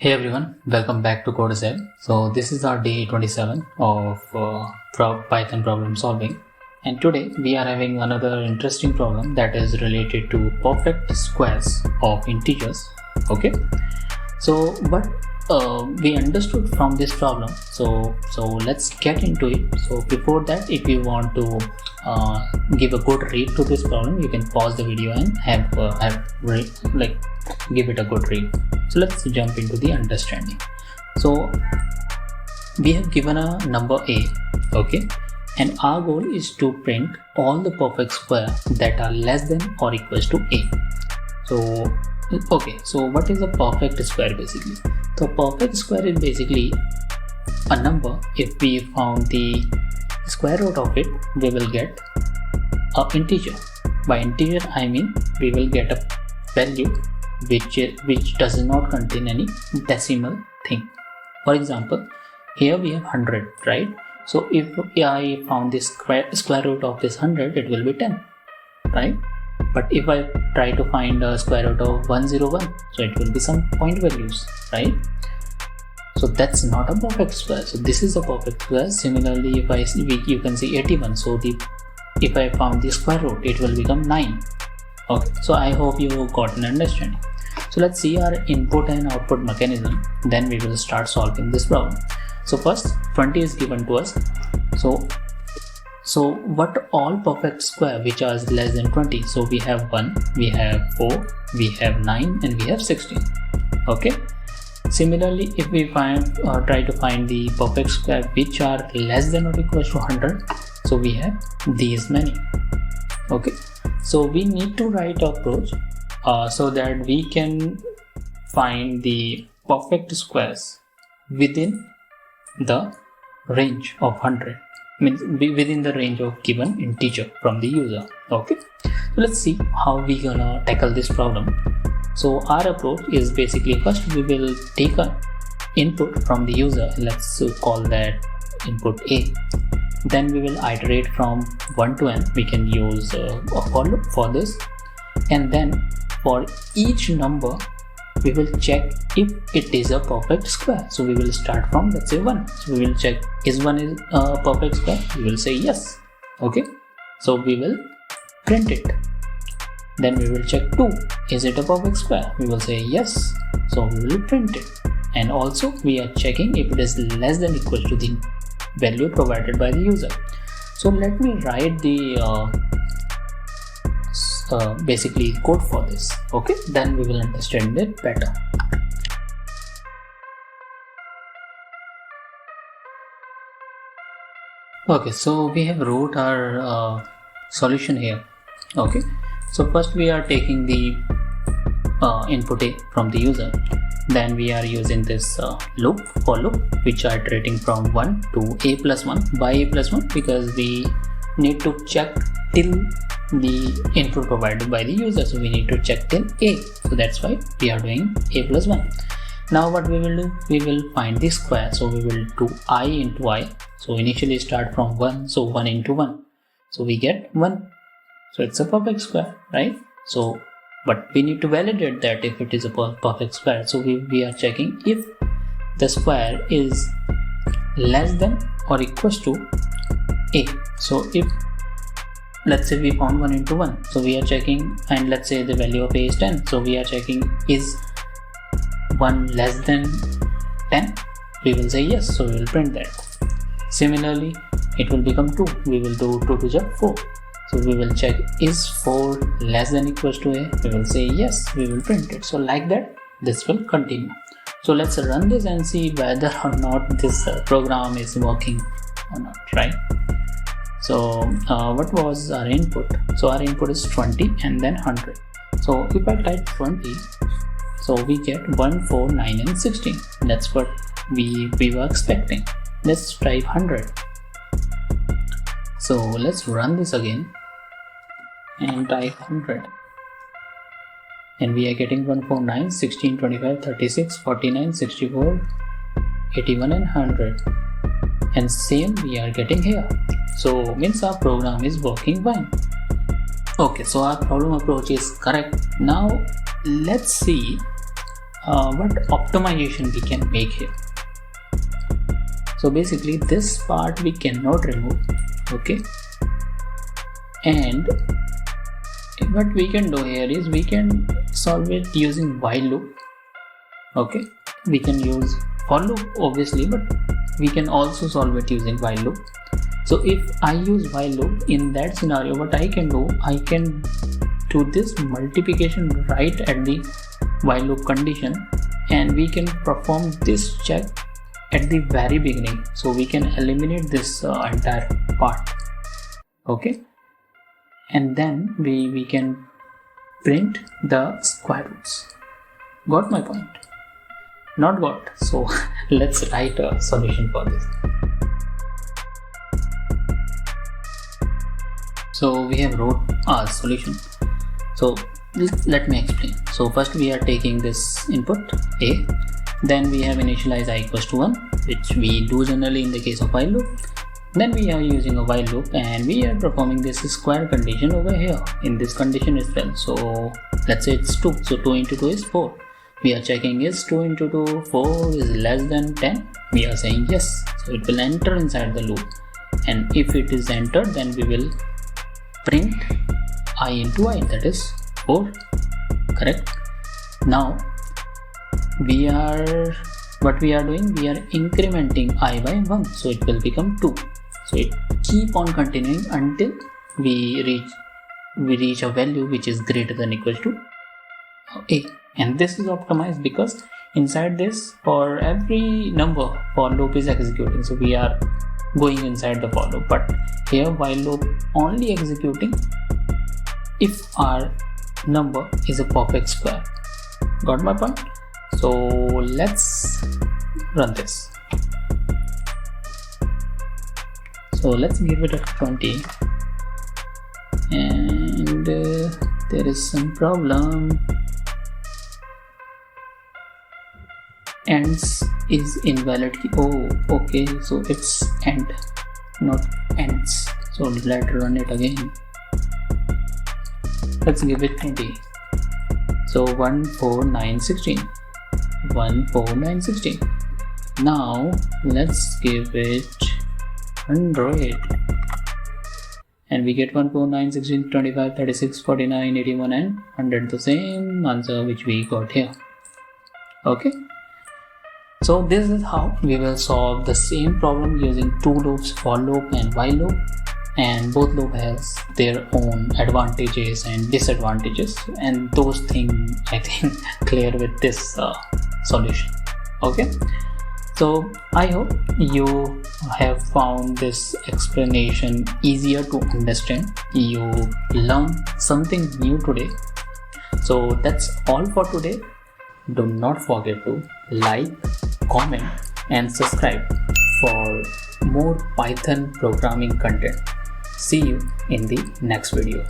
Hey everyone, welcome back to Codesel. So this is our day 27 of Python problem solving, and today we are having another interesting problem that is related to perfect squares of integers. Okay, so what we understood from this problem, so let's get into it. So before that, if you want to give a good read to this problem, you can pause the video and give it a good read. So let's jump into the understanding. So we have given a number a, okay, and our goal is to print all the perfect square that are less than or equals to a. So okay, so what is a perfect square basically? So perfect square is basically a number. If we found the square root of it, we will get an integer. By integer I mean we will get a value which does not contain any decimal thing. For example, here we have 100, right? So if I found the square root of this 100, it will be 10, right? But if I try to find a square root of 101, so it will be some point values, right? So that's not a perfect square. So this is a perfect square. Similarly, if you can see 81, so if I found the square root, it will become 9. Okay, so I hope you got an understanding. So let's see our input and output mechanism, then we will start solving this problem. So first 20 is given to us. So what all perfect square which are less than 20? So we have 1, we have 4, we have 9 and we have 16. Okay. Similarly, if we try to find the perfect square which are less than or equal to 100, so we have these many. Okay. So we need to write an approach so that we can find the perfect squares within the range of 100, means within the range of given integer from the user. Okay, so let's see how we gonna tackle this problem. So our approach is basically, first we will take an input from the user, let's call that input a. Then we will iterate from 1 to n. We can use a for loop for this, and then for each number we will check if it is a perfect square. So we will start from, let's say, 1. So we will check, is 1 is a perfect square? We will say yes. Okay, so we will print it. Then we will check 2, is it a perfect square? We will say yes, so we will print it. And also we are checking if it is less than or equal to the value provided by the user. So let me write the basically code for this. Okay, then we will understand it better. Okay, so we have wrote our solution here. Okay, so first we are taking the input a from the user. Then we are using this loop, for loop, which are iterating from 1 to a plus 1. By a plus 1 because we need to check till the input provided by the user. So we need to check till a. So that's why we are doing a plus 1. Now what we will do, we will find the square. So we will do I into I. So initially start from 1. So 1 into 1. So we get 1. So it's a perfect square, right? So but we need to validate that if it is a perfect square. So we are checking if the square is less than or equals to a. So if, let's say, we found 1 into 1, so we are checking, and let's say the value of a is 10, so we are checking is 1 less than 10? We will say yes, so we will print that. Similarly, it will become 2, we will do 2 to the 4. So we will check, is 4 less than or equals to a? We will say yes, we will print it. So like that, this will continue. So let's run this and see whether or not this program is working or not, right? So what was our input? So our input is 20 and then 100. So if I type 20, so we get 1, 4, 9 and 16. That's what we were expecting. Let's type 100. So let's run this again and type 100. And we are getting 1, 4, 9, 16, 25, 36, 49, 64, 81 and 100. And same we are getting here. So means our program is working fine. Okay, so our problem approach is correct. Now let's see what optimization we can make here. So basically this part we cannot remove, okay, and what we can do here is we can solve it using while loop. Okay, we can use for loop obviously, but we can also solve it using while loop. So if I use while loop, in that scenario what I can do, I can do this multiplication right at the while loop condition, and we can perform this check at the very beginning, so we can eliminate this entire part. Okay, and then we can print the square roots. Got my point? Not got? So let's write a solution for this. So we have wrote our solution. So let me explain. So first we are taking this input a, then we have initialize I equals to 1, which we do generally in the case of while loop. Then we are using a while loop, and we are performing this square condition over here in this condition as well. So let's say it's 2, so 2 into 2 is 4. We are checking is 2 into 2 4 is less than 10. We are saying yes, so it will enter inside the loop, and if it is entered, then we will print I into I, that is 4. Correct? Now what we are doing, we are incrementing I by 1, so it will become 2. So it keep on continuing until we reach a value which is greater than equal to a. And this is optimized because inside this, for every number, for loop is executing, so we are going inside the for loop. But here while loop only executing if our number is a perfect square. Got my point? So let's run this. So let's give it a 20, and there is some problem. Ends is invalid key. Oh, okay, so it's end, not ends. So let's run it again. Let's give it 20. So 1 4 9 16. 1 4 9 16. Now let's give it 100, and we get 1 4 9 16 25 36 49 81 and 100, the same answer which we got here. Okay, so this is how we will solve the same problem using two loops, for loop and while loop, and both loop has their own advantages and disadvantages, and those things I think clear with this solution. Okay, so I hope you have found this explanation easier to understand. You learned something new today. So that's all for today. Do not forget to like, comment and subscribe for more Python programming content. See you in the next video.